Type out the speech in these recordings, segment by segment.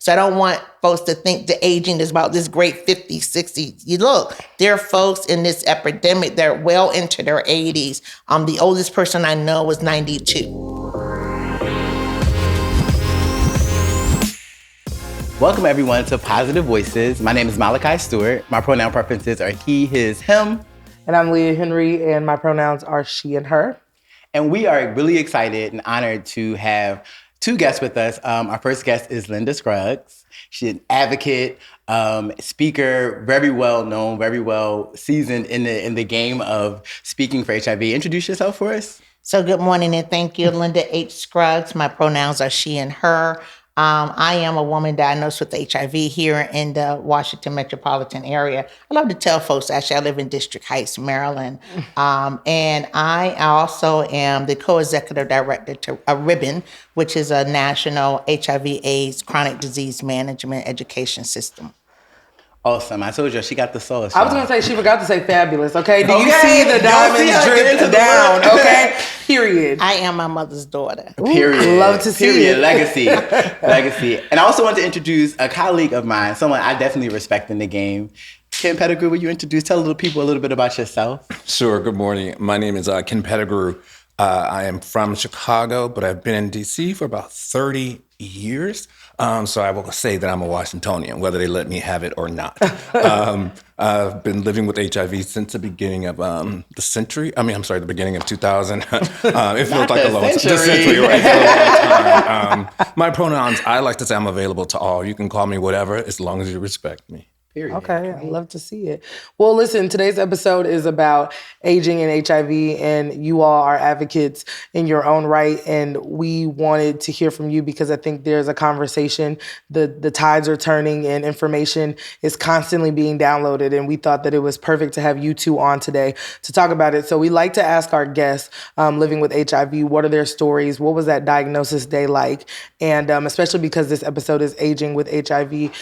So I don't want folks to think the aging is about this great 50s, 60s. You look, there are folks in this epidemic that are well into their 80s. The oldest person I know was 92. Welcome everyone to Positive Voices. My name is Malachi Stewart. My pronoun preferences are he, his, him. And I'm Leah Henry, and my pronouns are she and her. And we are really excited and honored to have two guests with us. Our first guest is Linda Scruggs. She's an advocate, speaker, very well known, very well seasoned in the game of speaking for HIV. Introduce yourself for us. So good morning and thank you, Linda H. Scruggs. My pronouns are she and her. I am a woman diagnosed with HIV here in the Washington metropolitan area. I love to tell folks, actually, I live in District Heights, Maryland. And I also am the co-executive director to Ribbon, which is a national HIV/AIDS chronic disease management education system. Awesome. I told you, she got the sauce. I was going to say, she forgot to say fabulous, okay? Do you see the diamonds drip down, okay? Period. I am my mother's daughter. Period. Love to see Period. it. Legacy. And I also want to introduce a colleague of mine, someone I definitely respect in the game. Ken Pettigrew, will you tell people a little bit about yourself? Sure. Good morning. My name is Ken Pettigrew. I am from Chicago, but I've been in D.C. for about 30 years. So I will say that I'm a Washingtonian, whether they let me have it or not. I've been living with HIV since the beginning of the century. The beginning of 2000. It feels like a long time. The century, right? A long time. My pronouns, I like to say I'm available to all. You can call me whatever, as long as you respect me. Period. Okay, I'd love to see it. Well, listen, today's episode is about aging and HIV, and you all are advocates in your own right, and we wanted to hear from you because I think there's a conversation, the tides are turning and information is constantly being downloaded, and we thought that it was perfect to have you two on today to talk about it. So we like to ask our guests living with HIV, what are their stories? What was that diagnosis day like? And especially because this episode is aging with HIV,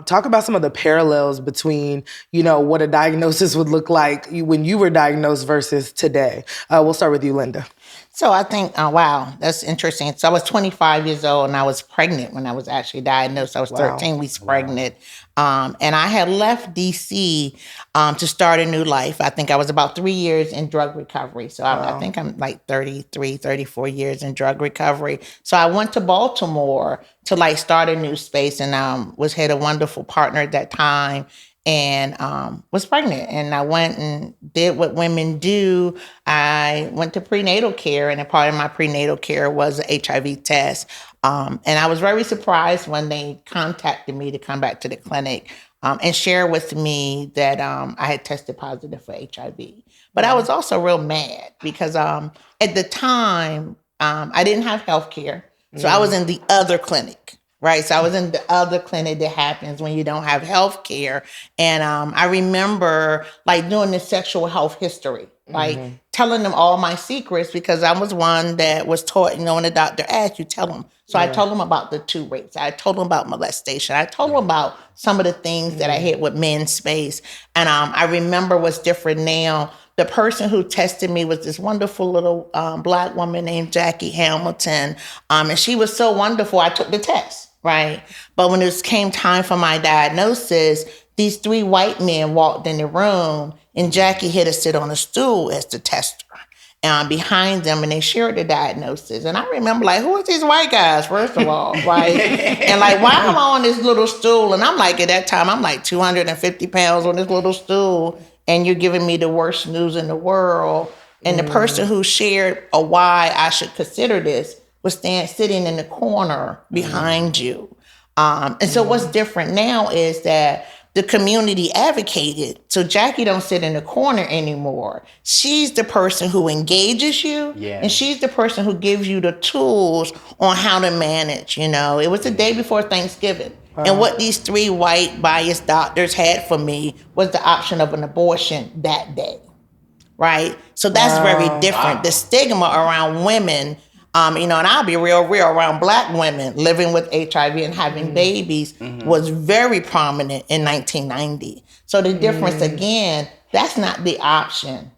talk about some of the parallels between, what a diagnosis would look like when you were diagnosed versus today. We'll start with you, Linda. So I think, wow, that's interesting. So I was 25 years old and I was pregnant when I was actually diagnosed. I was 13 weeks pregnant. And I had left D.C. To start a new life. I think I was about 3 years in drug recovery. So I think I'm like 33, 34 years in drug recovery. So I went to Baltimore to start a new space and had a wonderful partner at that time. And was pregnant. And I went and did what women do. I went to prenatal care, and a part of my prenatal care was an HIV test. And I was very surprised when they contacted me to come back to the clinic and share with me that I had tested positive for HIV. But I was also real mad because at the time, I didn't have health care. So I was in the other clinic. Right. So I was in the other clinic that happens when you don't have health care. And I remember doing this sexual health history, telling them all my secrets because I was one that was taught, when the doctor asks, you tell them. So I told them about the 2 rapes. I told them about molestation. I told them about some of the things that I had with men's space. And I remember what's different now. The person who tested me was this wonderful little Black woman named Jackie Hamilton. And she was so wonderful. I took the test. Right. But when it came time for my diagnosis, these 3 white men walked in the room and Jackie had to sit on a stool as the tester behind them, and they shared the diagnosis. And I remember who are these white guys, first of all, right? And why am I on this little stool? And I'm at that time, I'm 250 pounds on this little stool, and you're giving me the worst news in the world. And the person who shared why I should consider this was sitting in the corner behind you. And so what's different now is that the community advocated. So Jackie don't sit in the corner anymore. She's the person who engages you. Yeah. And she's the person who gives you the tools on how to manage. It was the day before Thanksgiving. And what these 3 white biased doctors had for me was the option of an abortion that day. Right? So that's very different. Wow. The stigma around women, and I'll be real around Black women living with HIV and having babies was very prominent in 1990. So the difference, again, that's not the option,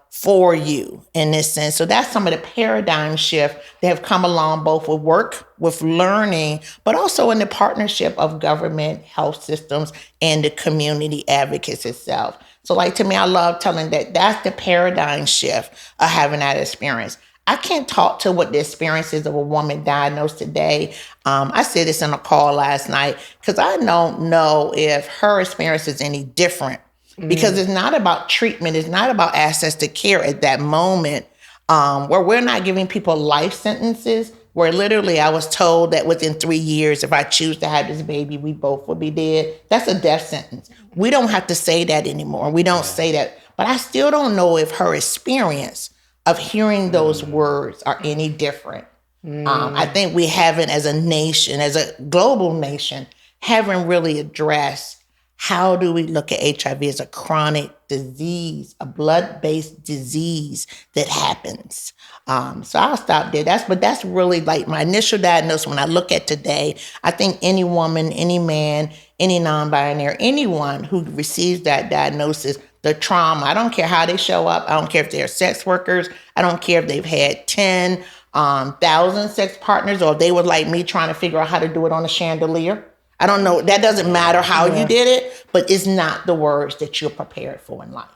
for you in this sense. So that's some of the paradigm shift that have come along both with work, with learning, but also in the partnership of government, health systems, and the community advocates itself. So like to me, I love telling that's the paradigm shift of having that experience. I can't talk to what the experience is of a woman diagnosed today. I said this in a call last night because I don't know if her experience is any different because it's not about treatment. It's not about access to care at that moment where we're not giving people life sentences, where literally I was told that within 3 years, if I choose to have this baby, we both will be dead. That's a death sentence. We don't have to say that anymore. We don't say that. But I still don't know if her experience of hearing those words are any different. I think we haven't, as a nation, as a global nation, haven't really addressed how do we look at HIV as a chronic disease, a blood-based disease that happens. So I'll stop there. That's really like my initial diagnosis. When I look at today, I think any woman, any man, any non-binary, anyone who receives that diagnosis, the trauma, I don't care how they show up. I don't care if they're sex workers. I don't care if they've had 10,000 sex partners or if they were like me trying to figure out how to do it on a chandelier. I don't know. That doesn't matter how you did it, but it's not the words that you're prepared for in life.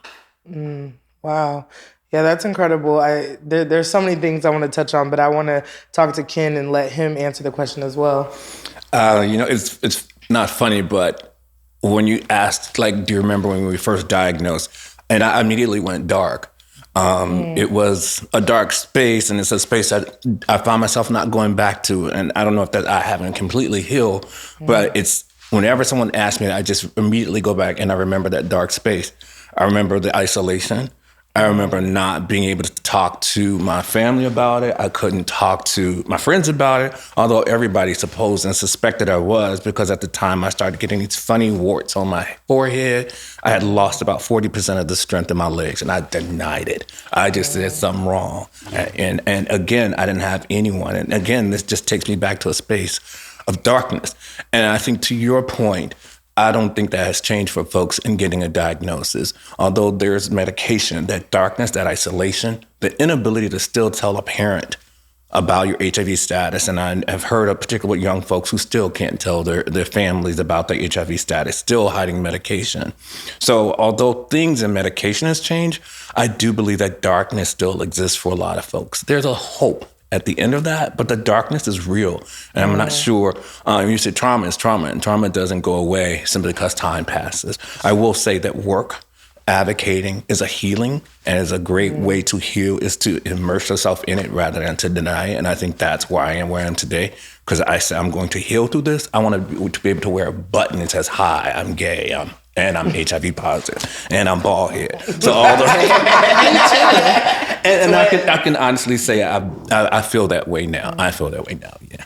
Wow. Yeah, that's incredible. There's so many things I want to touch on, but I want to talk to Ken and let him answer the question as well. It's not funny, but when you asked, like, do you remember when we first diagnosed? And I immediately went dark. It was a dark space, and it's a space that I found myself not going back to. And I don't know if that I haven't completely healed, but it's whenever someone asks me, I just immediately go back and I remember that dark space. I remember the isolation. I remember not being able to talk to my family about it. I couldn't talk to my friends about it, although everybody supposed and suspected I was, because at the time I started getting these funny warts on my forehead. I had lost about 40% of the strength in my legs, and I denied it. I just said something wrong. And again, I didn't have anyone. And again, this just takes me back to a space of darkness. And I think to your point, I don't think that has changed for folks in getting a diagnosis. Although there's medication, that darkness, that isolation, the inability to still tell a parent about your HIV status. And I have heard of particularly young folks who still can't tell their families about their HIV status, still hiding medication. So although things in medication has changed, I do believe that darkness still exists for a lot of folks. There's a hope at the end of that, but the darkness is real. And I'm not sure, you said trauma is trauma, and trauma doesn't go away simply because time passes. I will say that work, advocating is a healing, and is a great way to heal, is to immerse yourself in it rather than to deny it. And I think that's why I am where I am today, because I say I'm going to heal through this. I want to be able to wear a button that says, hi, I'm gay, and I'm HIV positive, and I'm bald head. So all the and I can honestly say I feel that way now. I feel that way now. Yeah.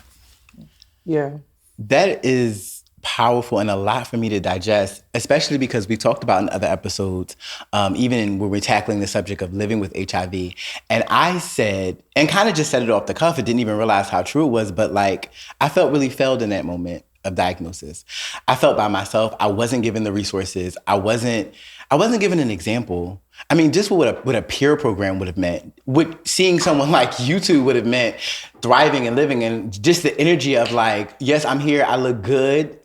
Yeah. That is powerful and a lot for me to digest, especially because we talked about in other episodes, even when we're tackling the subject of living with HIV. And I said, and kind of just said it off the cuff, I didn't even realize how true it was, but like I felt really failed in that moment of diagnosis. I felt by myself. I wasn't given the resources. I wasn't given an example. I mean, just what a peer program would have meant, what seeing someone like you two would have meant, thriving and living, and just the energy of like, yes, I'm here, I look good,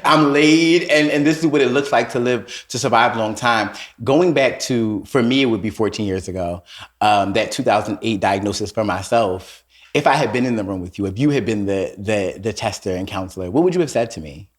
I'm laid, and this is what it looks like to survive a long time. Going back to, for me, it would be 14 years ago, that 2008 diagnosis for myself. If I had been in the room with you, if you had been the tester and counselor, what would you have said to me?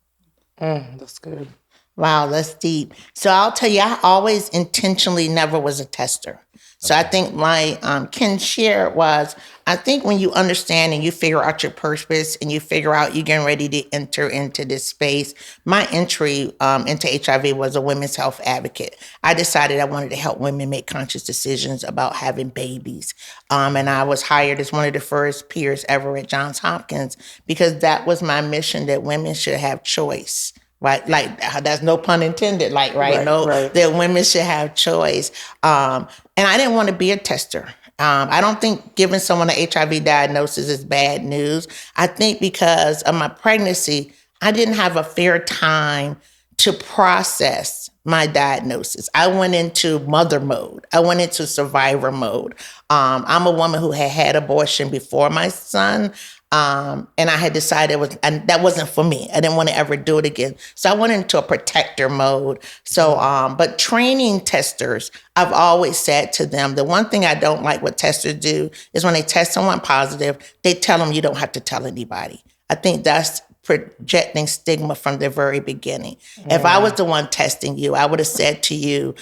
That's good. Wow, that's deep. So I'll tell you, I always intentionally never was a tester. So I think my Ken share was, I think when you understand and you figure out your purpose and you figure out you're getting ready to enter into this space, my entry into HIV was a women's health advocate. I decided I wanted to help women make conscious decisions about having babies. And I was hired as one of the first peers ever at Johns Hopkins because that was my mission, that women should have choice. Right, like that's no pun intended. Like, right. That women should have choice. And I didn't want to be a tester. I don't think giving someone an HIV diagnosis is bad news. I think because of my pregnancy, I didn't have a fair time to process my diagnosis. I went into mother mode. I went into survivor mode. I'm a woman who had abortion before my son. And I had decided that wasn't for me. I didn't want to ever do it again. So I went into a protector mode. So, but training testers, I've always said to them, the one thing I don't like what testers do is when they test someone positive, they tell them you don't have to tell anybody. I think that's projecting stigma from the very beginning. If I was the one testing you, I would have said to you,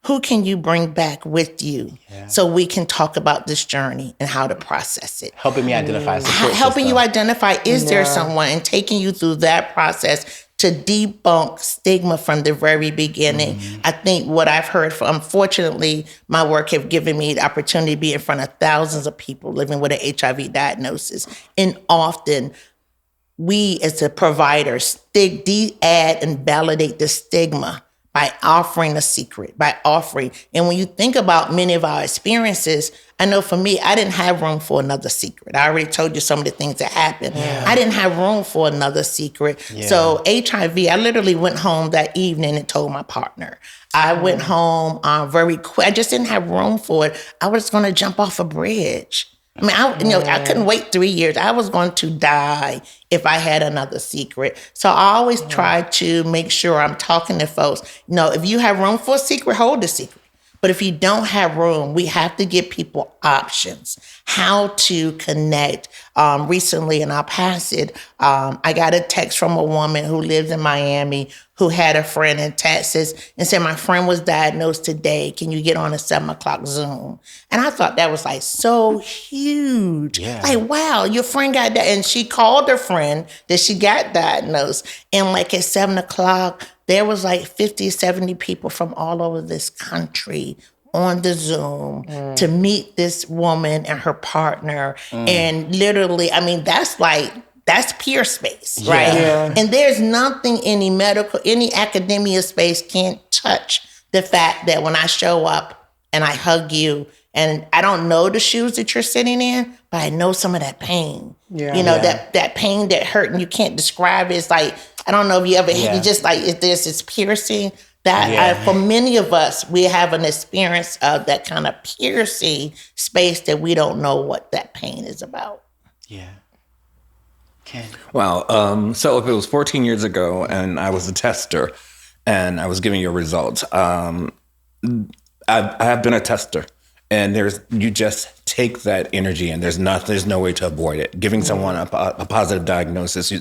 who can you bring back with you so we can talk about this journey and how to process it? Helping me identify Helping you identify, is there someone, and taking you through that process to debunk stigma from the very beginning. I think what I've heard from, unfortunately, my work have given me the opportunity to be in front of thousands of people living with an HIV diagnosis. And often we as a provider add and validate the stigma by offering a secret, by offering. And when you think about many of our experiences, I know for me, I didn't have room for another secret. I already told you some of the things that happened. I didn't have room for another secret. So HIV, I literally went home that evening and told my partner. I went home very quick. I just didn't have room for it. I was going to jump off a bridge. I mean, I couldn't wait 3 years. I was going to die if I had another secret. So I always try to make sure I'm talking to folks. If you have room for a secret, hold the secret. But if you don't have room, we have to give people options, how to connect. Recently, and I'll pass it, I got a text from a woman who lives in Miami who had a friend in Texas and said, my friend was diagnosed today. Can you get on a 7:00 Zoom? And I thought that was like so huge. Like, wow, your friend got that. And she called her friend that she got diagnosed. And like at 7:00, there was like 50, 70 people from all over this country on the Zoom to meet this woman and her partner. And literally, I mean, that's peer space, right? And there's nothing any academia space can't touch the fact that when I show up and I hug you, and I don't know the shoes that you're sitting in, but I know some of that pain. That pain, that hurt, and you can't describe it. It's like, I don't know if you ever, you just like, if there's this piercing, that for many of us, we have an experience of that kind of piercing space that we don't know what that pain is about. Ken. Wow. So if it was 14 years ago and I was a tester and I was giving you results, I have been a tester. And you just take that energy, and there's no way to avoid it. Giving someone a positive diagnosis,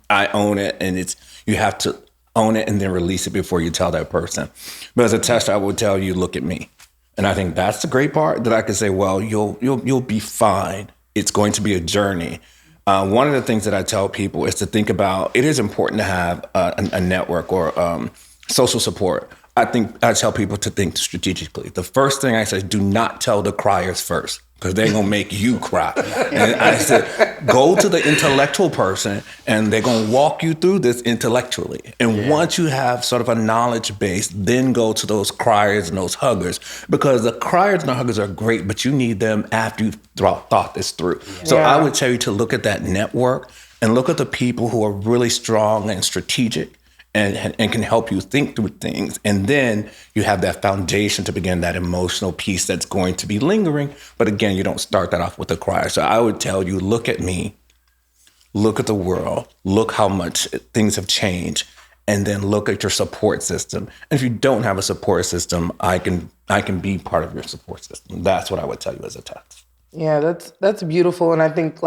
I own it, and you have to own it and then release it before you tell that person. But as a tester, I would tell you, look at me, and I think that's the great part, that I could say, well, you'll be fine. It's going to be a journey. One of the things that I tell people is to think about. It is important to have a network or social support. I tell people to think strategically. The first thing I say, do not tell the criers first, because they're going to make you cry. And I said, go to the intellectual person, and they're going to walk you through this intellectually. And once you have sort of a knowledge base, then go to those criers and those huggers, because the criers and the huggers are great, but you need them after you've thought this through. So I would tell you to look at that network and look at the people who are really strong and strategic and can help you think through things. And then you have that foundation to begin that emotional piece that's going to be lingering. But again, you don't start that off with a cry. So I would tell you, look at me, look at the world, look how much things have changed, and then look at your support system. And if you don't have a support system, I can be part of your support system. That's what I would tell you as a text. Yeah, that's beautiful. And I think,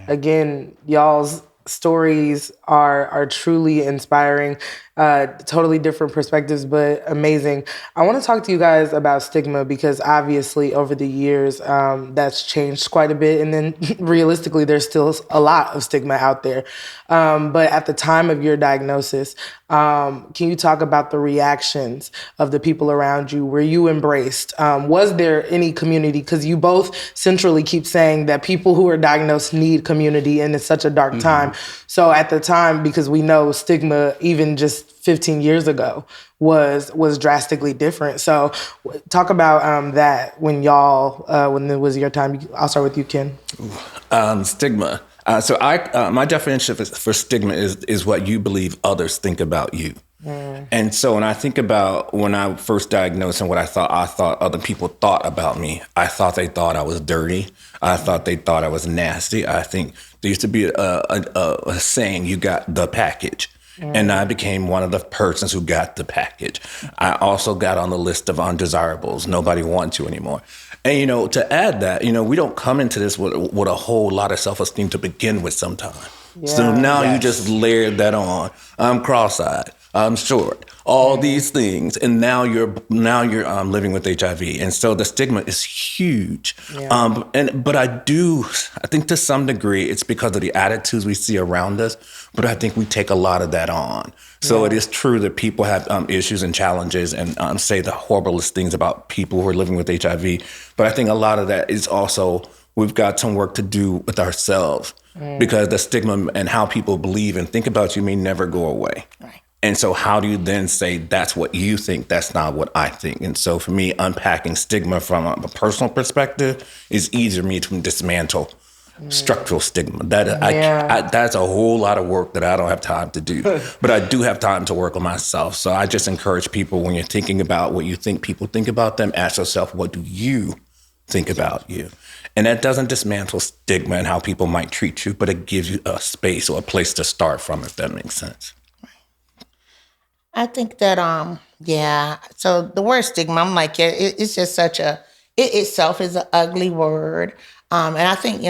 again, y'all's stories are truly inspiring, totally different perspectives, but amazing. I want to talk to you guys about stigma, because obviously over the years, that's changed quite a bit. And then realistically, there's still a lot of stigma out there. But at the time of your diagnosis, can you talk about the reactions of the people around you? Were you embraced? Was there any community? Because you both centrally keep saying that people who are diagnosed need community, and it's such a dark time. So at the time, because we know stigma, even just 15 years ago, was drastically different. So talk about that when it was your time. I'll start with you, Ken. Stigma. So my definition for stigma is what you believe others think about you. And so when I think about when I first diagnosed and what I thought other people thought about me, I thought they thought I was dirty. I thought they thought I was nasty. I think there used to be a saying, you got the package. And I became one of the persons who got the package. I also got on the list of undesirables. Nobody wants you anymore. And, to add that, we don't come into this with a whole lot of self-esteem to begin with sometimes. Yeah. So now you just layered that on. I'm cross-eyed. I'm short. All these things, and now you're living with HIV, and so the stigma is huge. Yeah. But I think to some degree it's because of the attitudes we see around us. But I think we take a lot of that on. So it is true that people have issues and challenges, and say the horriblest things about people who are living with HIV. But I think a lot of that is also we've got some work to do with ourselves because the stigma and how people believe and think about you may never go away. Right. And so how do you then say that's what you think, that's not what I think? And so for me, unpacking stigma from a personal perspective is easier for me to dismantle structural stigma. That's a whole lot of work that I don't have time to do. But I do have time to work on myself. So I just encourage people, when you're thinking about what you think people think about them, ask yourself, what do you think about you? And that doesn't dismantle stigma and how people might treat you, but it gives you a space or a place to start from, if that makes sense. I think that, so the word stigma, I'm like, it's just it itself is an ugly word. And I think,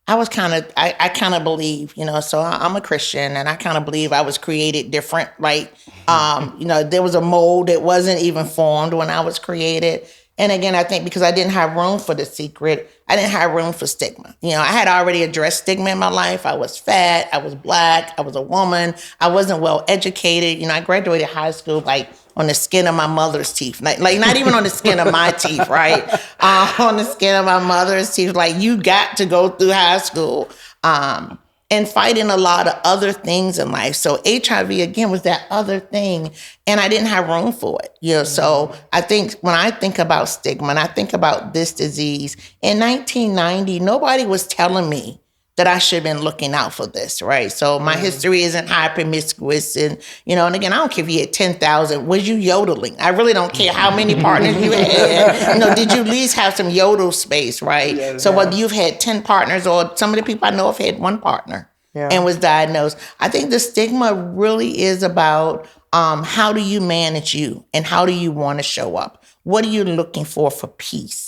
I kind of believe, so I'm a Christian, and I kind of believe I was created different. Like, there was a mold that wasn't even formed when I was created. And again, I think because I didn't have room for the secret, I didn't have room for stigma. I had already addressed stigma in my life. I was fat, I was Black, I was a woman, I wasn't well educated. I graduated high school like on the skin of my mother's teeth. Like not even on the skin of my teeth, right? On the skin of my mother's teeth. Like, you got to go through high school. And fighting a lot of other things in life. So HIV, again, was that other thing. And I didn't have room for it. So I think when I think about stigma and I think about this disease, in 1990, nobody was telling me that I should have been looking out for this, right? So my history isn't high promiscuous. And again, I don't care if you had 10,000. Was you yodeling? I really don't care how many partners you had. Did you at least have some yodel space, right? Yeah, so whether you've had 10 partners, or some of the people I know have had one partner and was diagnosed. I think the stigma really is about how do you manage you and how do you want to show up? What are you looking for peace?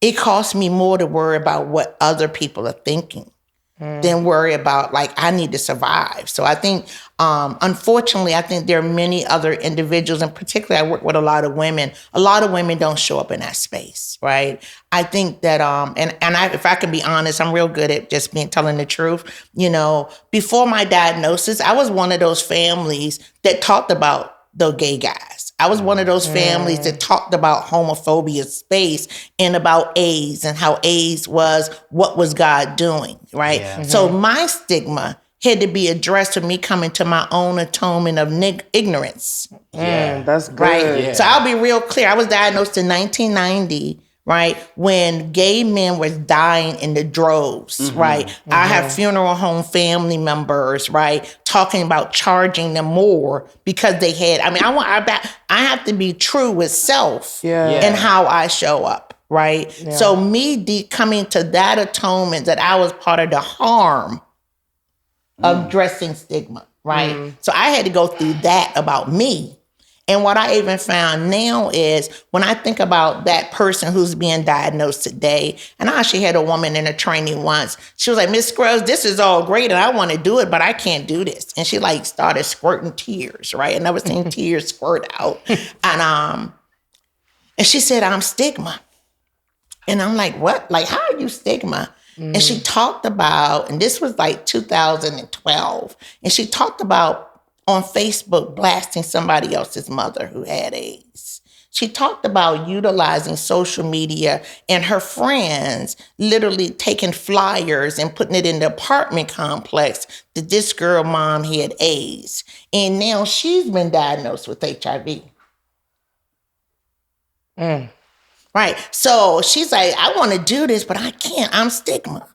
It costs me more to worry about what other people are thinking than worry about, like, I need to survive. So I think, unfortunately, I think there are many other individuals, and particularly I work with a lot of women. A lot of women don't show up in that space, right? I think that, if I can be honest, I'm real good at just telling the truth. Before my diagnosis, I was one of those families that talked about the gay guys. I was one of those families that talked about homophobia space and about AIDS and how AIDS was what was God doing, right? Yeah. So my stigma had to be addressed with me coming to my own atonement of ignorance. That's good. Right? Yeah. So I'll be real clear. I was diagnosed in 1990, right? When gay men were dying in the droves, right? I have funeral home family members, right? Talking about charging them more because they had, I have to be true with self and how I show up, right? Yeah. So me coming to that atonement that I was part of the harm of dressing stigma, right? So I had to go through that about me. And what I even found now is when I think about that person who's being diagnosed today, and I actually had a woman in a training once. She was like, "Miss Scruggs, this is all great and I want to do it, but I can't do this." And she started squirting tears, right? I never seen tears squirt out. And she said, "I'm stigma." And I'm like, "What? Like, how are you stigma?" And she talked about, and this was 2012, and she talked about on Facebook blasting somebody else's mother who had AIDS. She talked about utilizing social media and her friends literally taking flyers and putting it in the apartment complex that this girl mom had AIDS. And now she's been diagnosed with HIV. Right. So she's like, "I want to do this, but I can't. I'm stigma."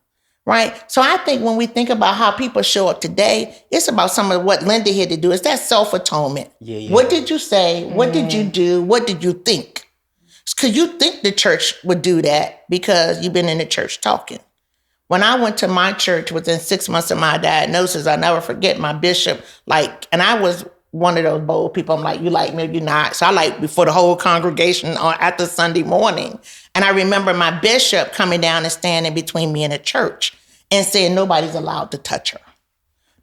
right? So I think when we think about how people show up today, it's about some of what Linda had to do. It's that self-atonement. Yeah. What did you say? What did you do? What did you think? Because you think the church would do that because you've been in the church talking. When I went to my church within 6 months of my diagnosis, I'll never forget my bishop, and I was one of those bold people. I'm like, you like me or you not? So I before the whole congregation after Sunday morning. And I remember my bishop coming down and standing between me and the church and saying, nobody's allowed to touch her.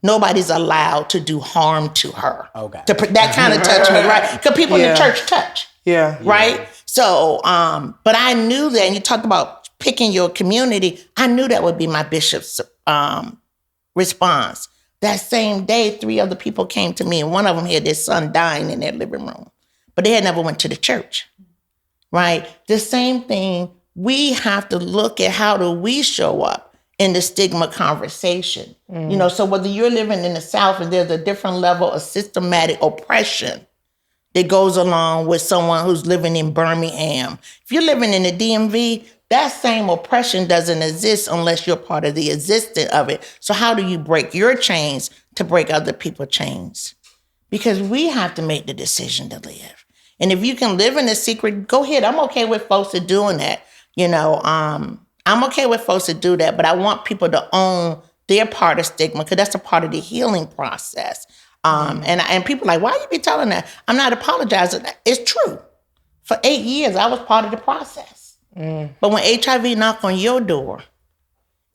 Nobody's allowed to do harm to her. Okay. That kind of touched me, right? Because people in the church touch. Yeah. Right? Yeah. So, but I knew that, and you talked about picking your community, I knew that would be my bishop's response. That same day, 3 other people came to me, and one of them had their son dying in their living room, but they had never went to the church, right? The same thing, we have to look at how do we show up in the stigma conversation. So whether you're living in the South and there's a different level of systematic oppression that goes along with someone who's living in Birmingham. If you're living in the DMV, that same oppression doesn't exist unless you're part of the existence of it. So how do you break your chains to break other people's chains? Because we have to make the decision to live. And if you can live in a secret, go ahead. I'm okay with folks that doing that. I'm okay with folks that do that, but I want people to own their part of stigma because that's a part of the healing process. And people are like, why you be telling that? I'm not apologizing. It's true. For 8 years, I was part of the process. But when HIV knocks on your door,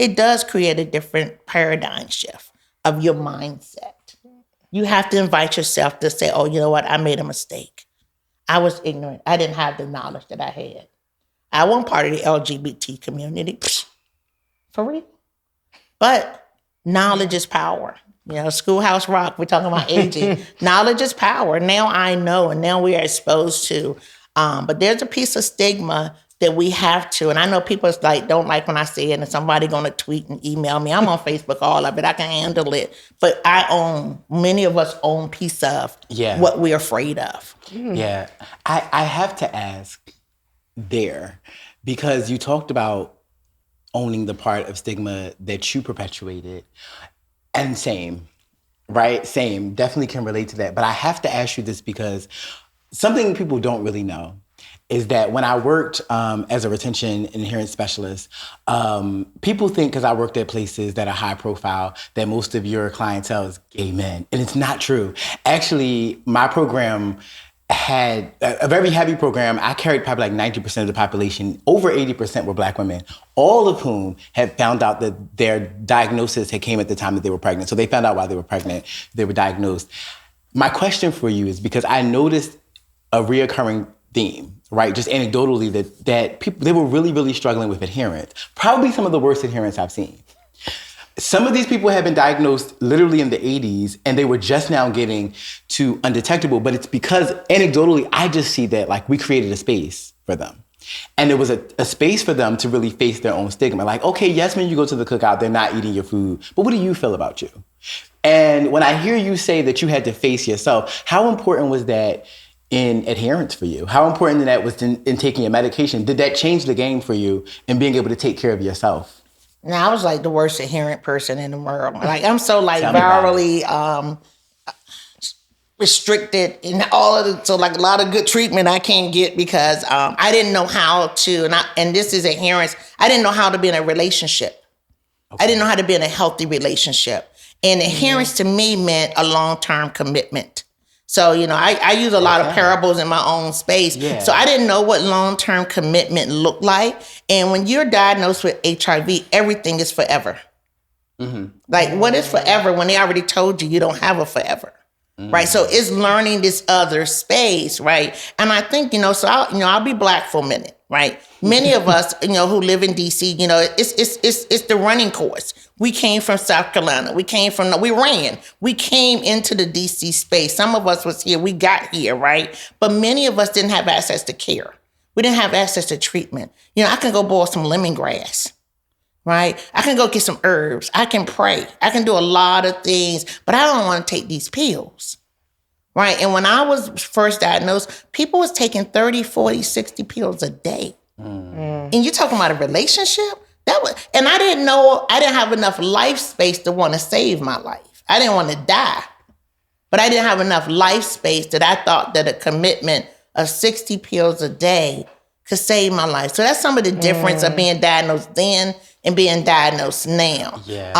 it does create a different paradigm shift of your mindset. You have to invite yourself to say, oh, you know what? I made a mistake. I was ignorant. I didn't have the knowledge that I had. I wasn't part of the LGBT community. For real. But knowledge is power. Schoolhouse Rock, we're talking about aging. Knowledge is power. Now I know, and now we are exposed to. But there's a piece of stigma that we have to, and I know people don't like when I say it, and somebody gonna tweet and email me. I'm on Facebook, all of it. I can handle it. But many of us own piece of what we're afraid of. Yeah. I have to ask there, because you talked about owning the part of stigma that you perpetuated, and same, right? Same, definitely can relate to that. But I have to ask you this because something people don't really know is that when I worked as a retention and adherence specialist, people think because I worked at places that are high profile that most of your clientele is gay men. And it's not true. Actually, my program had a very heavy program. I carried probably like 90% of the population. Over 80% were Black women, all of whom had found out that their diagnosis had came at the time that they were pregnant. So they found out while they were pregnant, they were diagnosed. My question for you is, because I noticed a reoccurring theme, right? Just anecdotally, that people, they were really, really struggling with adherence. Probably some of the worst adherence I've seen. Some of these people had been diagnosed literally in the 80s, and they were just now getting to undetectable, but it's because anecdotally, I just see that we created a space for them. And there was a space for them to really face their own stigma. Like, okay, yes, when you go to the cookout, they're not eating your food, but what do you feel about you? And when I hear you say that you had to face yourself, how important was that in adherence for you? How important that was in taking your medication? Did that change the game for you in being able to take care of yourself? Now, I was the worst adherent person in the world. I'm so virally restricted in all of the, so a lot of good treatment I can't get because I didn't know how to, and this is adherence, I didn't know how to be in a relationship. Okay. I didn't know how to be in a healthy relationship. And adherence to me meant a long-term commitment. So, I use a lot of parables in my own space. Yeah. So I didn't know what long-term commitment looked like. And when you're diagnosed with HIV, everything is forever. Mm-hmm. What is forever when they already told you don't have a forever? Mm-hmm. Right. So it's learning this other space. Right. And I think, so I'll be Black for a minute. Right. Many of us, who live in DC, it's the running course. We came from South Carolina. We came into the DC space. Some of us was here. We got here. Right. But many of us didn't have access to care. We didn't have access to treatment. I can go boil some lemongrass. Right. I can go get some herbs. I can pray. I can do a lot of things, but I don't want to take these pills. Right. And when I was first diagnosed, people was taking 30, 40, 60 pills a day. Mm. And you're talking about a relationship? And I didn't know, I didn't have enough life space to want to save my life. I didn't want to die, but I didn't have enough life space that I thought that a commitment of 60 pills a day could save my life. So that's some of the difference of being diagnosed then and being diagnosed now. Yeah.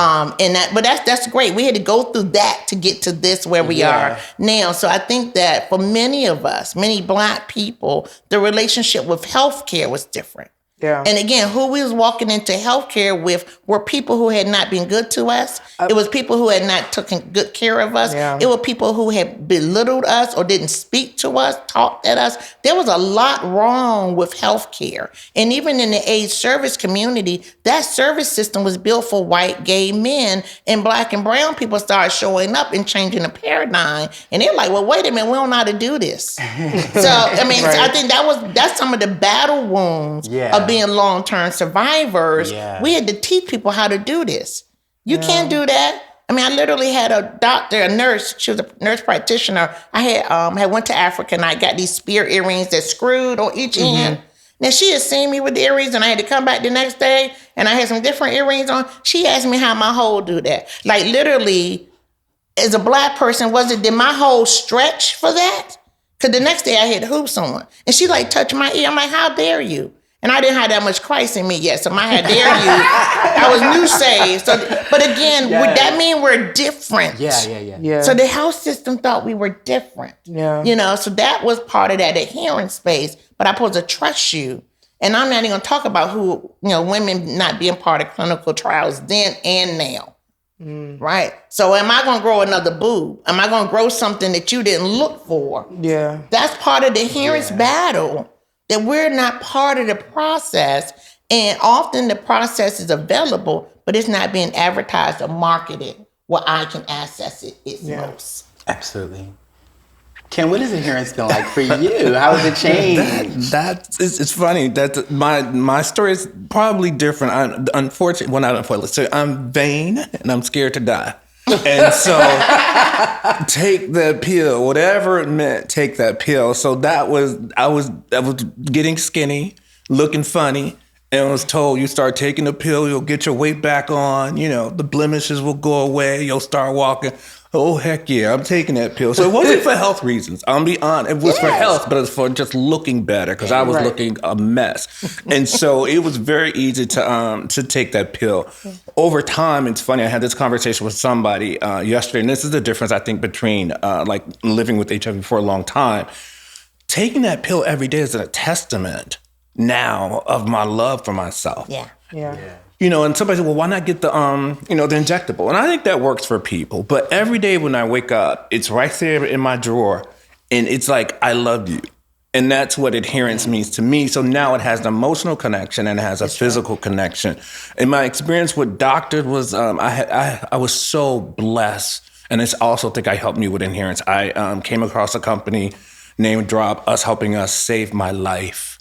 But that's great. We had to go through that to get to this where we are now. So I think that for many of us, many Black people, the relationship with healthcare was different. Yeah. And again, who we was walking into healthcare with were people who had not been good to us. It was people who had not taken good care of us. Yeah. It were people who had belittled us or didn't speak to us, talked at us. There was a lot wrong with healthcare. And even in the AIDS service community, that service system was built for white, gay men, and Black and brown people started showing up and changing the paradigm. And they're like, well, wait a minute, we don't know how to do this. So, I mean, I think that's some of the battle wounds of being long-term survivors. We had to teach people how to do this. You can't do that. I mean, I literally had a doctor, a nurse. She was a nurse practitioner. I had went to Africa and I got these spear earrings that screwed on each end. Now she had seen me with the earrings and I had to come back the next day and I had some different earrings on. She asked me how my hole do that. Like literally, as a Black person, did my hole stretch for that? Because the next day I had hoops on. And she like touched my ear. I'm like, how dare you? And I didn't have that much Christ in me yet, so my how dare you? I was new saved. So, but again, would that mean we're different? Yeah. So the health system thought we were different. Yeah. You know, so that was part of that adherence space. But I'm supposed to trust you. And I'm not even gonna talk about women not being part of clinical trials then and now. Right? So am I gonna grow another boob? Am I gonna grow something that you didn't look for? Yeah. That's part of the adherence battle. That we're not part of the process, and often the process is available, but it's not being advertised or marketed where I can access it most. Absolutely. Ken, what has adherence been like for you? How has it changed? It's funny that my story is probably different. I'm vain and I'm scared to die. And so take the pill, whatever it meant, take that pill. So I was getting skinny, looking funny, and was told you start taking the pill, you'll get your weight back on, the blemishes will go away, you'll start walking. Oh, heck yeah, I'm taking that pill. So it wasn't for health reasons. I'll be honest. It was for health, but it was for just looking better because I was looking a mess. And so it was very easy to take that pill. Over time, it's funny, I had this conversation with somebody yesterday, and this is the difference, I think, between like living with HIV for a long time. Taking that pill every day is a testament now of my love for myself. Yeah. And somebody said, well, why not get the injectable? And I think that works for people. But every day when I wake up, it's right there in my drawer. And it's like, I love you. And that's what adherence means to me. So now it has an emotional connection and it has a physical connection. And my experience with doctors was, I was so blessed. And I also think I helped me with adherence. I came across a company, name drop, helping us save my life.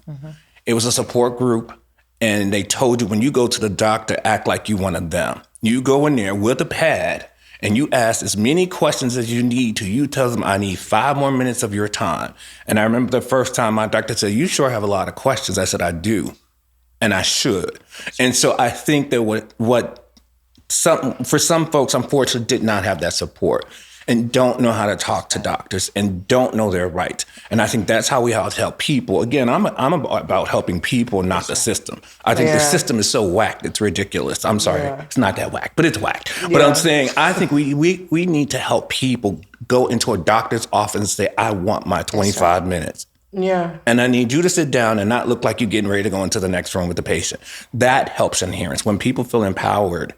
It was a support group. And they told you when you go to the doctor, act like you one of them. You go in there with a pad and you ask as many questions as you need to. You tell them, I need 5 more minutes of your time. And I remember the first time my doctor said, you sure have a lot of questions. I said, I do. And I should. And so I think that for some folks, unfortunately, did not have that support and don't know how to talk to doctors and don't know their rights. And I think that's how we have to help people. Again, I'm about helping people, not the system. I think the system is so whacked, it's ridiculous. I'm sorry, it's not that whacked, but it's whacked. But I'm saying, I think we need to help people go into a doctor's office and say, I want my 25 minutes. Yeah. And I need you to sit down and not look like you're getting ready to go into the next room with the patient. That helps adherence. When people feel empowered,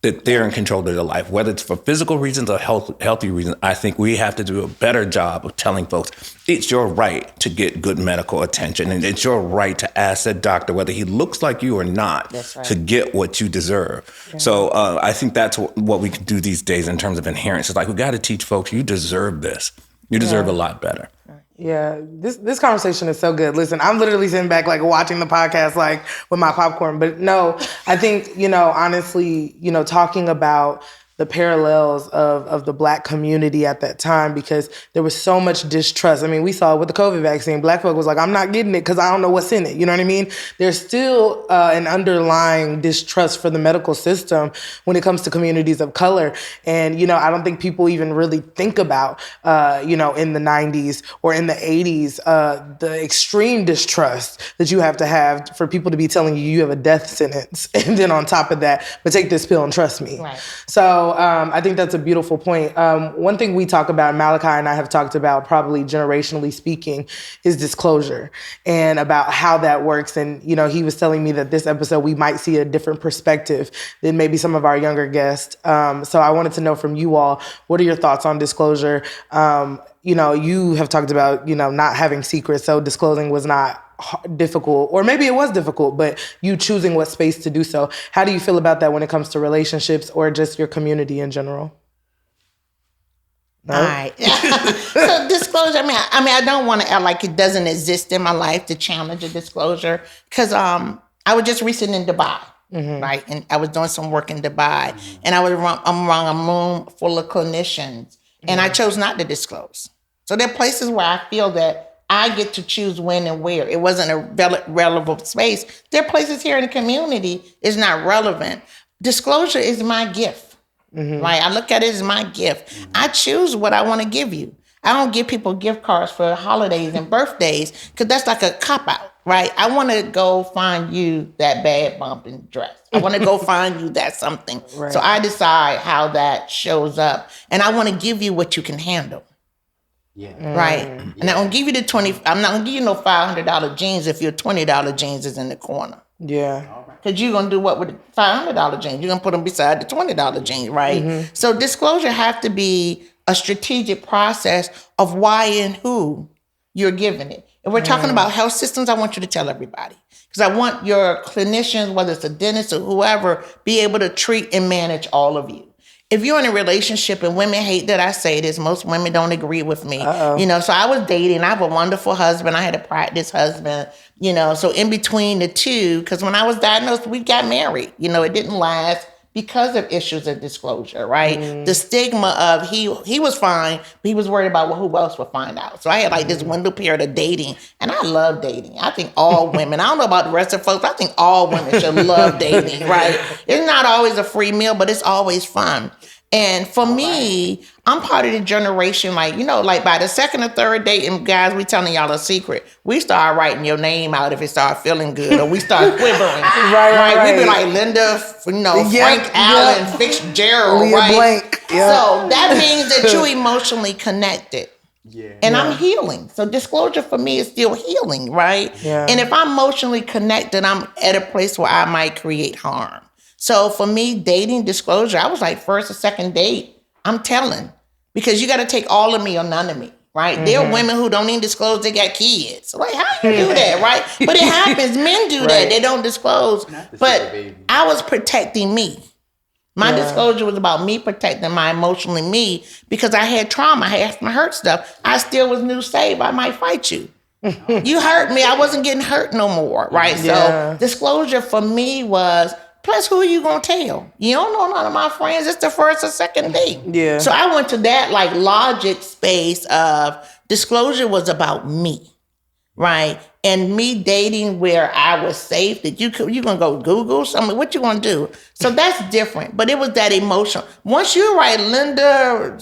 that they're in control of their life, whether it's for physical reasons or healthy reasons. I think we have to do a better job of telling folks it's your right to get good medical attention, and it's your right to ask that doctor, whether he looks like you or not, to get what you deserve. Yeah. So I think that's what we can do these days in terms of adherence. It's like, we got to teach folks, you deserve this. You deserve a lot better. Yeah, this conversation is so good. Listen, I'm literally sitting back, like, watching the podcast, like, with my popcorn. But no, I think, honestly, talking about the parallels of the Black community at that time, because there was so much distrust. I mean, we saw it with the COVID vaccine. Black folk was like, I'm not getting it because I don't know what's in it. You know what I mean? There's still an underlying distrust for the medical system when it comes to communities of color. And, you know, I don't think people even really think about, you know, in the 90s or in the 80s, the extreme distrust that you have to have for people to be telling you have a death sentence. And then on top of that, but take this pill and trust me. Right. So I think that's a beautiful point. One thing we talk about, Malachi and I have talked about, probably generationally speaking, is disclosure and about how that works. And, you know, he was telling me that this episode, we might see a different perspective than maybe some of our younger guests. So I wanted to know from you all, what are your thoughts on disclosure? You know, you have talked about, you know, not having secrets. So disclosing was not difficult, or maybe it was difficult, but you choosing what space to do so. How do you feel about that when it comes to relationships or just your community in general? No? All right. So disclosure, I mean, I don't want to act like it doesn't exist in my life to challenge a disclosure, because I was just recent in Dubai, right? And I was doing some work in Dubai, and I'm around a room full of clinicians, and I chose not to disclose. So there are places where I feel that I get to choose when and where. It wasn't a relevant space. There are places here in the community it's not relevant. Disclosure is my gift. Right? I look at it as my gift. I choose what I want to give you. I don't give people gift cards for holidays and birthdays, because that's like a cop-out, right? I want to go find you that bad bumping dress. I want to go find you that something. Right. So I decide how that shows up. And I want to give you what you can handle. Yeah. Right. And I'm gonna give you the I'm not gonna give you no $500 jeans if your $20 jeans is in the corner. Yeah. Because you're gonna do what with the $500 jeans? You're gonna put them beside the $20 jeans, right? So disclosure have to be a strategic process of why and who you're giving it. If we're talking about health systems, I want you to tell everybody, because I want your clinicians, whether it's a dentist or whoever, be able to treat and manage all of you. If you're in a relationship, and women hate that I say this, most women don't agree with me. You know, so I was dating. I have a wonderful husband. I had a practice husband, you know, so in between the two, because when I was diagnosed, we got married. You know, it didn't last because of issues of disclosure, right? The stigma of he was fine, but he was worried about who else would find out. So I had like this window period of dating, and I love dating. I think all women, I don't know about the rest of folks, I think all women should love dating, right? It's not always a free meal, but it's always fun. And for me, I'm part of the generation, like, you know, like by the second or third date, and guys, we telling y'all a secret. We start writing your name out if it start feeling good, or we start quivering. right. We be like Linda, you know, Frank Allen, Fitzgerald, Leah right? Blank. So that means that you're emotionally connected. And I'm healing. So disclosure for me is still healing, right? And if I'm emotionally connected, I'm at a place where I might create harm. So for me, dating disclosure, I was like first or second date, I'm telling, because you got to take all of me or none of me, right? There are women who don't even disclose they got kids. Like, how you do that, right? But it happens. Men do that. They don't disclose. But I was protecting me. My disclosure was about me protecting my emotionally me, because I had trauma. I had some hurt stuff. I still was new saved. I might fight you. You hurt me. I wasn't getting hurt no more, right? So disclosure for me was, plus, who are you gonna tell? You don't know none of my friends. It's the first or second date. So I went to that like logic space of disclosure was about me, right? And me dating where I was safe, that you gonna go Google something. What you gonna do? So that's different. But it was that emotion. Once you write Linda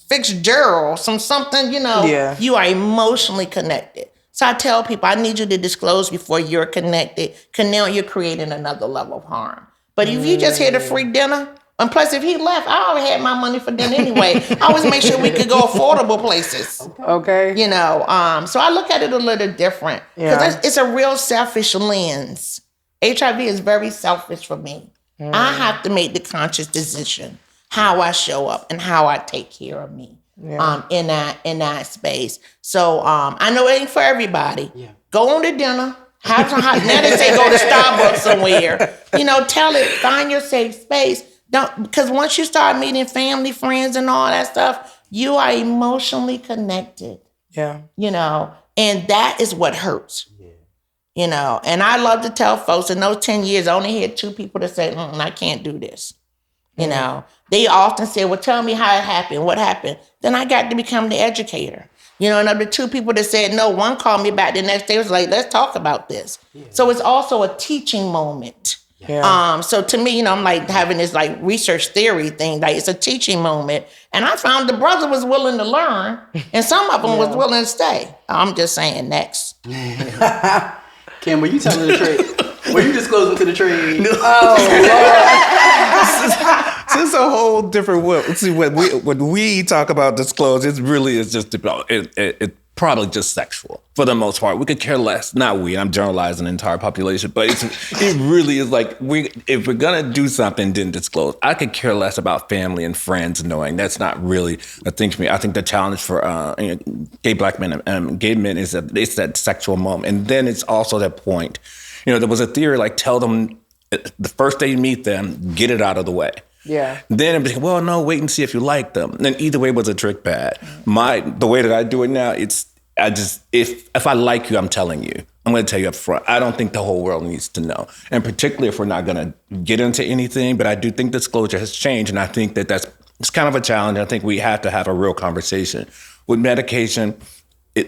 Fitzgerald, something, you know, you are emotionally connected. So I tell people, I need you to disclose before you're connected, because now you're creating another level of harm. But if you just had a free dinner, and plus if he left, I already had my money for dinner anyway. I always make sure we could go affordable places. Okay. You know, so I look at it a little different, because it's a real selfish lens. HIV is very selfish for me. I have to make the conscious decision how I show up and how I take care of me. In that space. So I know it ain't for everybody. Go on to dinner. Have some hot. Now they say go to Starbucks somewhere. You know, tell it. Find your safe space. Don't, because once you start meeting family, friends, and all that stuff, you are emotionally connected. You know, and that is what hurts. You know, and I love to tell folks in those 10 years, I only had 2 people to say, I can't do this. You know, they often say, well, tell me how it happened. What happened? Then I got to become the educator. You know, and of the two people that said no, one called me back the next day, was like, let's talk about this. Yeah. So it's also a teaching moment. Yeah. So to me, you know, I'm like having this like research theory thing, like it's a teaching moment. And I found the brother was willing to learn and some of them was willing to stay. I'm just saying next. Kim, were you telling the trade? Were you disclosing to the trade? No. So it's a whole different world. See, when we talk about disclose, it really is just about it probably just sexual for the most part. We could care less. Not we. I'm generalizing the entire population, but it really is like if we're gonna do something, then disclose. I could care less about family and friends knowing. That's not really a thing for me. I think the challenge for gay black men and gay men is that it's that sexual moment, and then it's also that point. You know, there was a theory like tell them the first day you meet them, get it out of the way. Yeah. Then it'd be like, well, no, wait and see if you like them. And either way was a trick bag. The way that I do it now, if I like you, I'm telling you. I'm going to tell you up front. I don't think the whole world needs to know. And particularly if we're not going to get into anything, but I do think disclosure has changed. And I think it's kind of a challenge. I think we have to have a real conversation. With medication,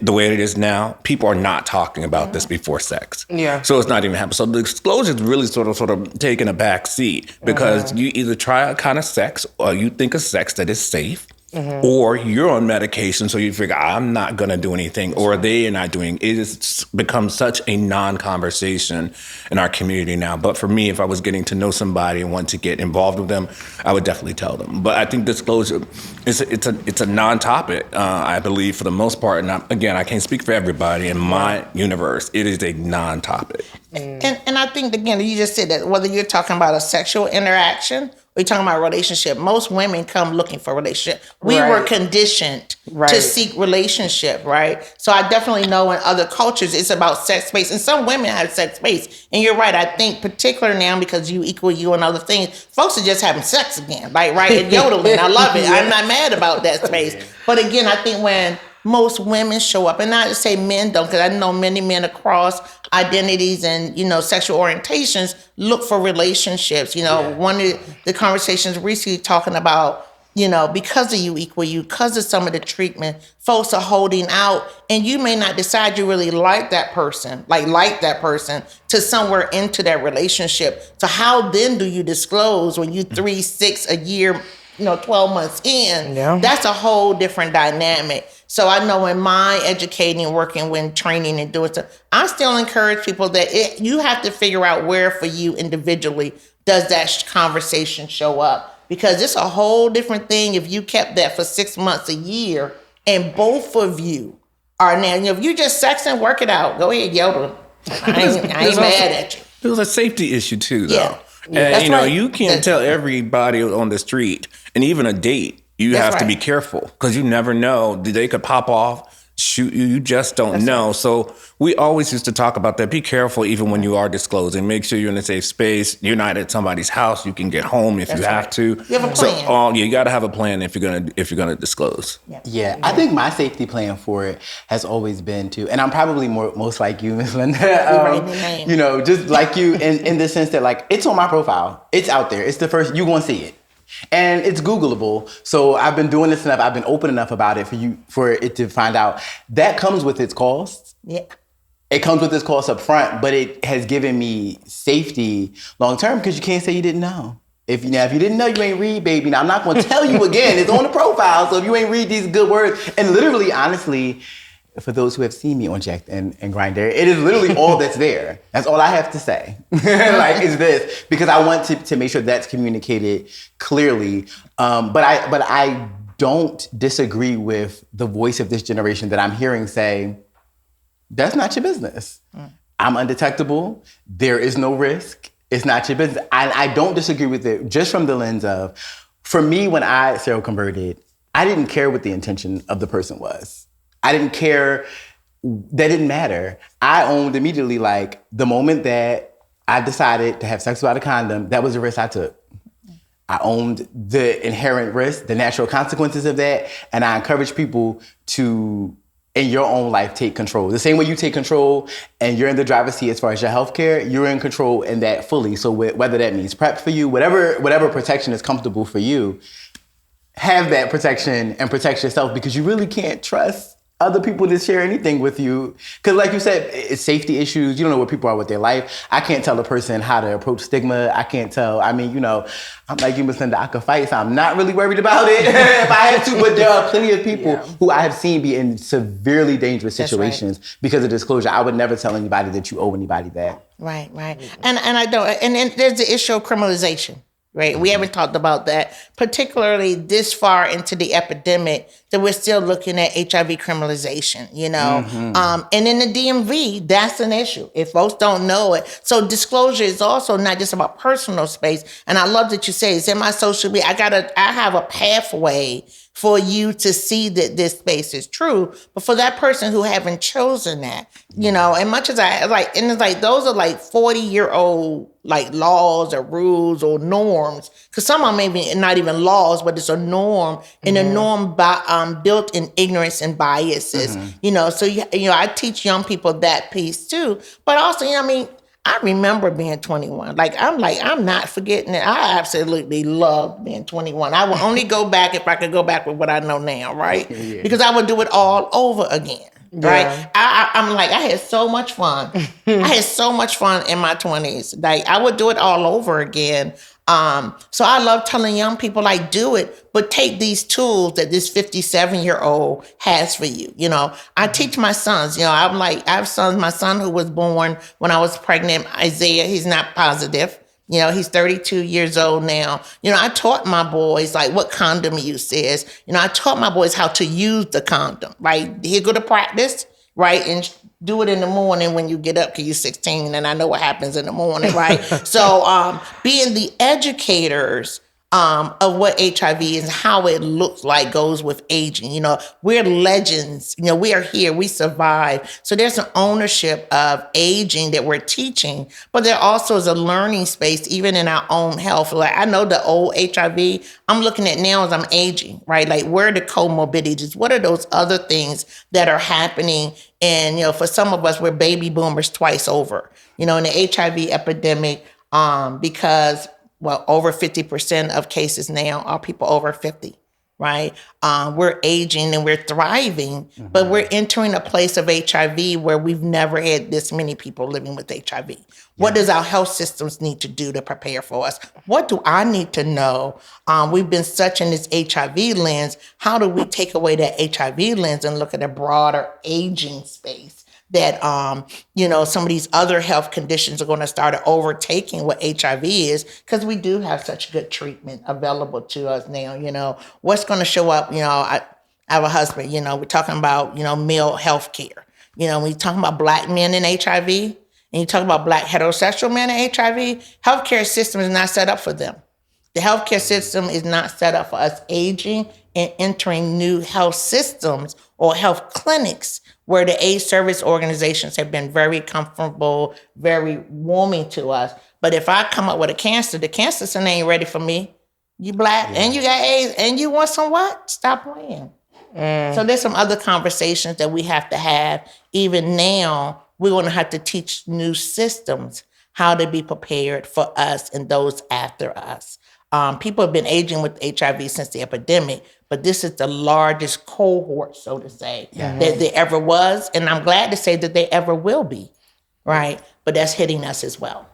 the way it is now, people are not talking about this before sex. Yeah. So it's not even happening. So the disclosure is really sort of taking a back seat because you either try a kind of sex or you think of sex that is safe. Or you're on medication, so you figure, I'm not going to do anything, or they are not doing. It has become such a non-conversation in our community now. But for me, if I was getting to know somebody and want to get involved with them, I would definitely tell them. But I think disclosure, it's a non-topic, I believe, for the most part. And I can't speak for everybody. In my universe, it is a non-topic. And I think, again, you just said that whether you're talking about a sexual interaction, we're talking about relationship. Most women come looking for relationship. We were conditioned to seek relationship, right? So I definitely know in other cultures, it's about sex space. And some women have sex space. And you're right. I think particularly now because you equal you and other things, folks are just having sex again, like and yodeling. I love it. I'm not mad about that space. But again, I think when most women show up, and not to say men don't, because I know many men across identities and, you know, sexual orientations look for relationships. You know, one of the conversations recently talking about, you know, because of you equal you, because of some of the treatment, folks are holding out, and you may not decide you really like that person to somewhere into that relationship. So how then do you disclose when you 3, 6, a year, 12 months in? That's a whole different dynamic. So I know in my educating, working with training and doing stuff, I still encourage people that you have to figure out where for you individually does that conversation show up. Because it's a whole different thing if you kept that for 6 months, a year, and both of you are now, if you just sexing, work it out. Go ahead, yodel. I ain't mad at you. It was a safety issue too, though. And you can't tell everybody on the street, and even a date, you have to be careful because you never know. They could pop off, shoot you. You just don't know. So we always used to talk about that. Be careful even when you are disclosing. Make sure you're in a safe space. You're not at somebody's house. You can get home if you have to. You have a plan. So you got to have a plan if you're gonna disclose. Yeah, I think my safety plan for it has always been to, and I'm probably most like you, Miss Linda. Just like you in the sense that like it's on my profile. It's out there. It's the first you gonna see it. And it's Googleable. So I've been doing this enough. I've been open enough about it for it to find out. That comes with its costs. Yeah. It comes with its costs up front, but it has given me safety long term because you can't say you didn't know. If you didn't know, you ain't read, baby. Now I'm not going to tell you again. It's on the profile. So if you ain't read these good words, and literally, honestly, for those who have seen me on Jacked and Grindr, it is literally all that's there. That's all I have to say. Is this because I want to make sure that's communicated clearly. But I don't disagree with the voice of this generation that I'm hearing say, that's not your business. I'm undetectable. There is no risk. It's not your business. I don't disagree with it just from the lens of, for me, when I seroconverted, I didn't care what the intention of the person was. I didn't care. That didn't matter. I owned immediately, like, the moment that I decided to have sex without a condom, that was the risk I took. I owned the inherent risk, the natural consequences of that, and I encourage people to in your own life take control. The same way you take control and you're in the driver's seat as far as your healthcare, you're in control in that fully. So whether that means PrEP for you, whatever protection is comfortable for you, have that protection and protect yourself, because you really can't trust other people to share anything with you. Because like you said, it's safety issues. You don't know where people are with their life. I can't tell a person how to approach stigma. I can't tell. I mean, I'm like you, Miss Linda, I could fight, so I'm not really worried about it if I have to. But there are plenty of people who I have seen be in severely dangerous situations because of disclosure. I would never tell anybody that you owe anybody that. Right. And I don't. And then there's the issue of criminalization. Right. We haven't talked about that, particularly this far into the epidemic, that we're still looking at HIV criminalization, and in the DMV, that's an issue if folks don't know it. So disclosure is also not just about personal space. And I love that you say it's in my social media. I have a pathway for you to see that this space is true, but for that person who haven't chosen that, and much as I like, and it's like, those are like 40-year-old like laws or rules or norms, because some are maybe not even laws, but it's a norm, and a norm built in ignorance and biases, so, I teach young people that piece too, but also, I remember being 21. I'm not forgetting it. I absolutely loved being 21. I would only go back if I could go back with what I know now, right? Because I would do it all over again, right? I'm like, I had so much fun. I had so much fun in my 20s. Like, I would do it all over again. So I love telling young people, like, do it, but take these tools that this 57-year-old has for you. I teach my sons, I have sons, my son who was born when I was pregnant, Isaiah, he's not positive. He's 32 years old now. I taught my boys, like, what condom use is. I taught my boys how to use the condom, right? He'll go to practice, right? And do it in the morning when you get up, because you're 16 and I know what happens in the morning, right? So being the educators of what HIV is and how it looks like goes with aging. We're legends. We are here. We survive. So there's an ownership of aging that we're teaching, but there also is a learning space even in our own health. Like, I know the old HIV I'm looking at now as I'm aging, right? Like, where are the comorbidities? What are those other things that are happening? And, for some of us, we're baby boomers twice over, in the HIV epidemic, because over 50% of cases now are people over 50, right? We're aging and we're thriving, but we're entering a place of HIV where we've never had this many people living with HIV. What does our health systems need to do to prepare for us? What do I need to know? We've been such in this HIV lens. How do we take away that HIV lens and look at a broader aging space? That, some of these other health conditions are going to start overtaking what HIV is, because we do have such good treatment available to us now. What's going to show up, I have a husband, we're talking about, male health care. When you're talking about Black men in HIV and you talk about Black heterosexual men in HIV, healthcare system is not set up for them. The healthcare system is not set up for us aging and entering new health systems or health clinics where the AIDS service organizations have been very comfortable, very warming to us. But if I come up with a cancer, the cancer center ain't ready for me. You Black and you got AIDS and you want some what? Stop playing. So there's some other conversations that we have to have. Even now, we're going to have to teach new systems how to be prepared for us and those after us. People have been aging with HIV since the epidemic, but this is the largest cohort, so to say, that there ever was. And I'm glad to say that they ever will be, right? But that's hitting us as well.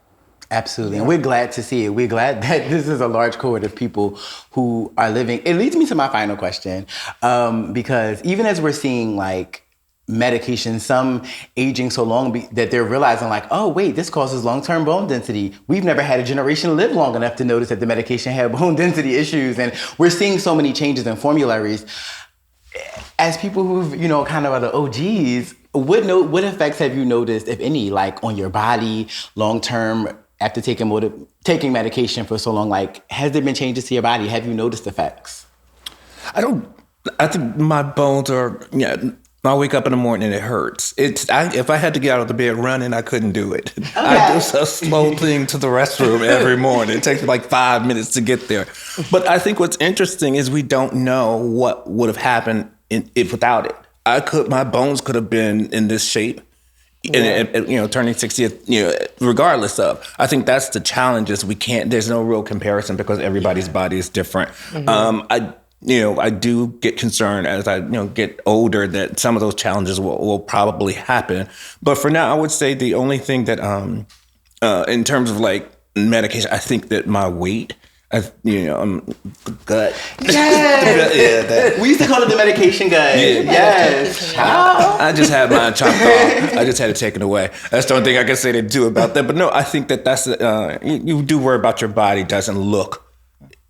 Absolutely. And we're glad to see it. We're glad that this is a large cohort of people who are living. It leads me to my final question, because even as we're seeing, like, medication, some aging so long that they're realizing, like, oh, wait, this causes long-term bone density. We've never had a generation live long enough to notice that the medication had bone density issues. And we're seeing so many changes in formularies. As people who've, kind of are the OGs, what effects have you noticed, if any, like on your body, long-term, after taking medication for so long? Like, has there been changes to your body? Have you noticed effects? I think my bones are, I wake up in the morning and it hurts. If I had to get out of the bed running, I couldn't do it. Okay. I do a slow thing to the restroom every morning. It takes me like 5 minutes to get there. But I think what's interesting is we don't know what would have happened without it. my bones could have been in this shape. And turning 60, regardless of, I think that's the challenge is there's no real comparison because everybody's body is different. I do get concerned as I get older that some of those challenges will probably happen. But for now, I would say the only thing that in terms of like medication, I think that my weight, gut. Yes. We used to call it the medication gut. Yeah. Yes. I just had mine chopped off. I just had it taken away. That's the only thing I can say to do about that. But no, I think that's you do worry about your body doesn't look.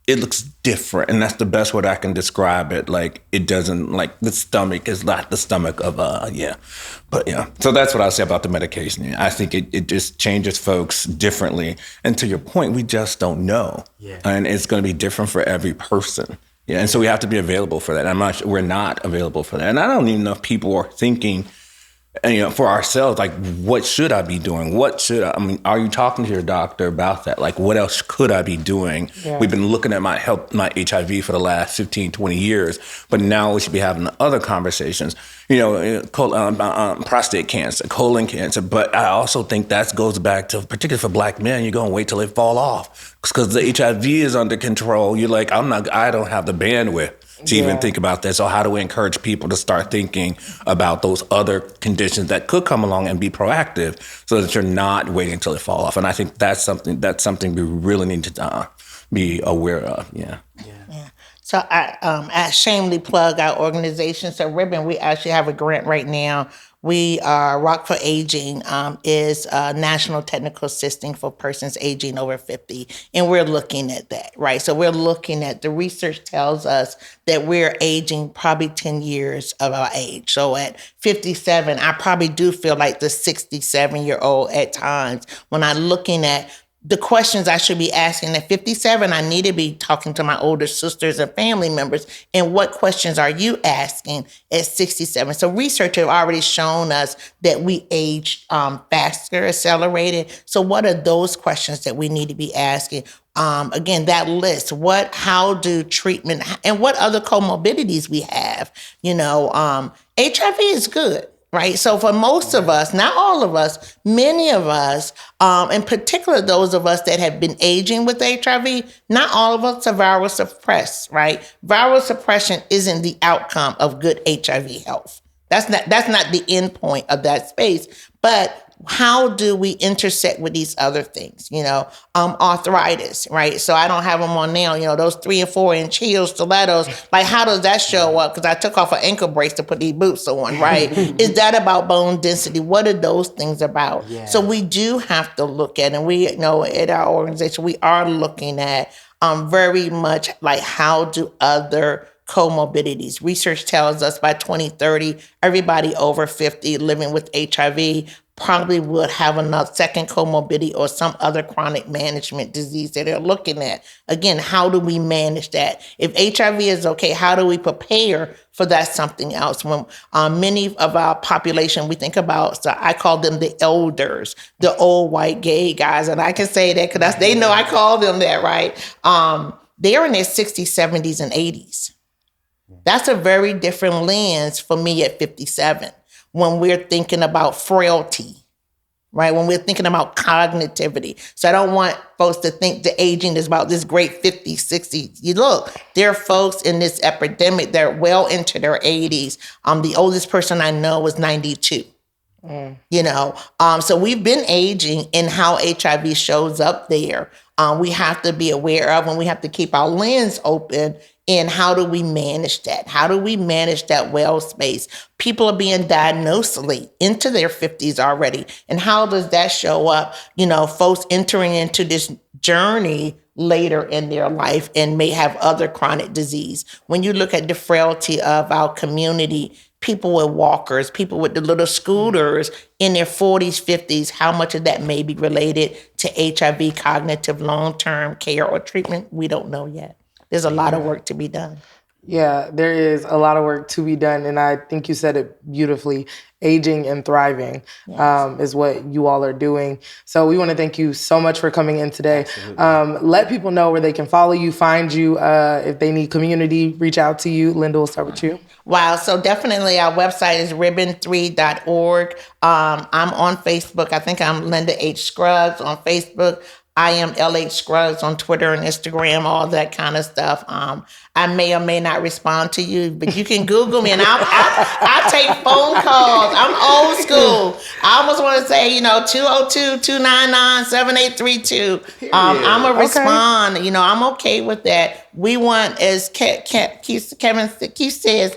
It looks different, and that's the best way I can describe it. Like it doesn't like the stomach is not the stomach of But yeah, so that's what I say about the medication. I think it just changes folks differently. And to your point, we just don't know, and it's going to be different for every person. Yeah, and so we have to be available for that. We're not available for that, and I don't even know if people are thinking. And, for ourselves, like, what should I be doing? Are you talking to your doctor about that? Like, what else could I be doing? Yeah. We've been looking at my HIV for the last 15, 20 years, but now we should be having other conversations, prostate cancer, colon cancer. But I also think that goes back to, particularly for Black men, you're going to wait till they fall off because the HIV is under control. You're like, I don't have the bandwidth to even think about that. So how do we encourage people to start thinking about those other conditions that could come along and be proactive so that you're not waiting until they fall off? And I think that's something we really need to be aware of. Yeah. So I shamelessly plug our organization. So Ribbon, we actually have a grant right now. We are Rock for Aging is national technical assisting for persons aging over 50. And we're looking at that, right? So we're looking at the research tells us that we're aging probably 10 years of our age. So at 57, I probably do feel like the 67-year-old at times when I'm looking at the questions I should be asking at 57, I need to be talking to my older sisters and family members. And what questions are you asking at 67? So research have already shown us that we age faster, accelerated. So what are those questions that we need to be asking? Again, that list, how do treatment and what other comorbidities we have? HIV is good. Right. So for most of us, not all of us, many of us, in particular, those of us that have been aging with HIV, not all of us are viral suppressed. Right. Viral suppression isn't the outcome of good HIV health. That's not the end point of that space. But how do we intersect with these other things? Arthritis, right? So I don't have them on now, those 3 and 4 inch heels, stilettos. Like, how does that show up? Because I took off an ankle brace to put these boots on, right? Is that about bone density? What are those things about? Yeah. So we do have to look at, and we at our organization, we are looking at very much like how do other comorbidities. Research tells us by 2030, everybody over 50 living with HIV probably would have another second comorbidity or some other chronic management disease that they're looking at. Again, how do we manage that? If HIV is okay, how do we prepare for that something else? When many of our population, we think about, so I call them the elders, the old white gay guys, and I can say that because they know I call them that, right? They're in their 60s, 70s, and 80s. That's a very different lens for me at 57. When we're thinking about frailty, right? When we're thinking about cognitivity. So I don't want folks to think the aging is about this great 50s, 60s. You look, there are folks in this epidemic that are well into their 80s. The oldest person I know is 92. So we've been aging and how HIV shows up there. We have to be aware of, and we have to keep our lens open. And how do we manage that? How do we manage that well space? People are being diagnosed late into their 50s already. And how does that show up? Folks entering into this journey later in their life and may have other chronic disease. When you look at the frailty of our community, people with walkers, people with the little scooters in their 40s, 50s, how much of that may be related to HIV cognitive long-term care or treatment? We don't know yet. There's a lot of work to be done. Yeah, there is a lot of work to be done, and I think you said it beautifully. Aging and thriving is what you all are doing. So we want to thank you so much for coming in today. Let people know where they can follow you, find you, if they need community, reach out to you. Linda, we'll start with you. Wow. So definitely our website is ribbon3.org. I'm on Facebook. I think I'm Linda H. Scruggs on Facebook. I am LH Scruggs on Twitter and Instagram, all that kind of stuff. I may or may not respond to you, but you can Google me and I'll take phone calls. I'm old school. I almost want to say, 202-299-7832. I'm going to respond. I'm okay with that. We want, as Kevin Keith says,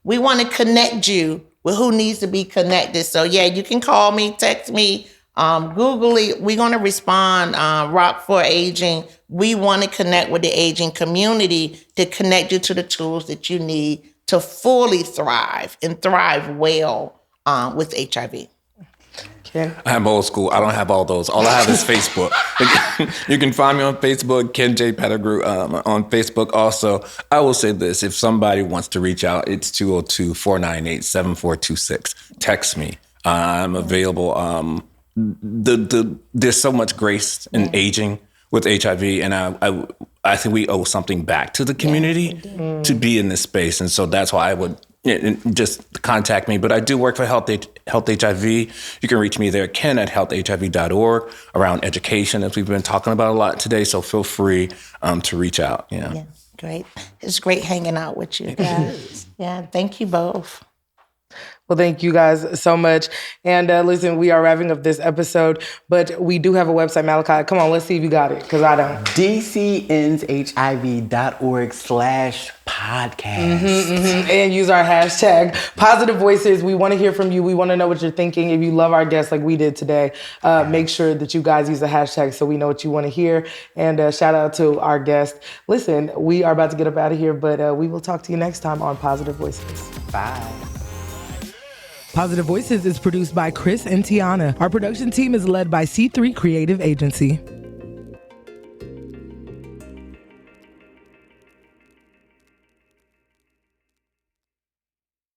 we want to connect you with who needs to be connected. So yeah, you can call me, text me, Google it. We're going to respond. Rock for Aging. We want to connect with the aging community to connect you to the tools that you need to fully thrive and thrive well with HIV. Ken? I'm old school. I don't have all those. All I have is Facebook. You can find me on Facebook, Ken J. Pettigrew on Facebook. Also, I will say this. If somebody wants to reach out, it's 202-498-7426. Text me. I'm available. There's so much grace in aging with HIV, and I think we owe something back to the community to be in this space, and so that's why I would just contact me. But I do work for Health HIV. You can reach me there, ken@healthhiv.org, around education, as we've been talking about a lot today. So feel free to reach out. Yeah, great. It's great hanging out with you guys. Yeah, thank you both. Well, thank you guys so much. And listen, we are wrapping up this episode, but we do have a website, Malachi. Come on, let's see if you got it, because I don't. DCNshiv.org/podcast. And use our hashtag Positive Voices. We want to hear from you. We want to know what you're thinking. If you love our guests like we did today, make sure that you guys use the hashtag so we know what you want to hear. And shout out to our guest. Listen, we are about to get up out of here, but we will talk to you next time on Positive Voices. Bye. Positive Voices is produced by Chris and Tiana. Our production team is led by C3 Creative Agency.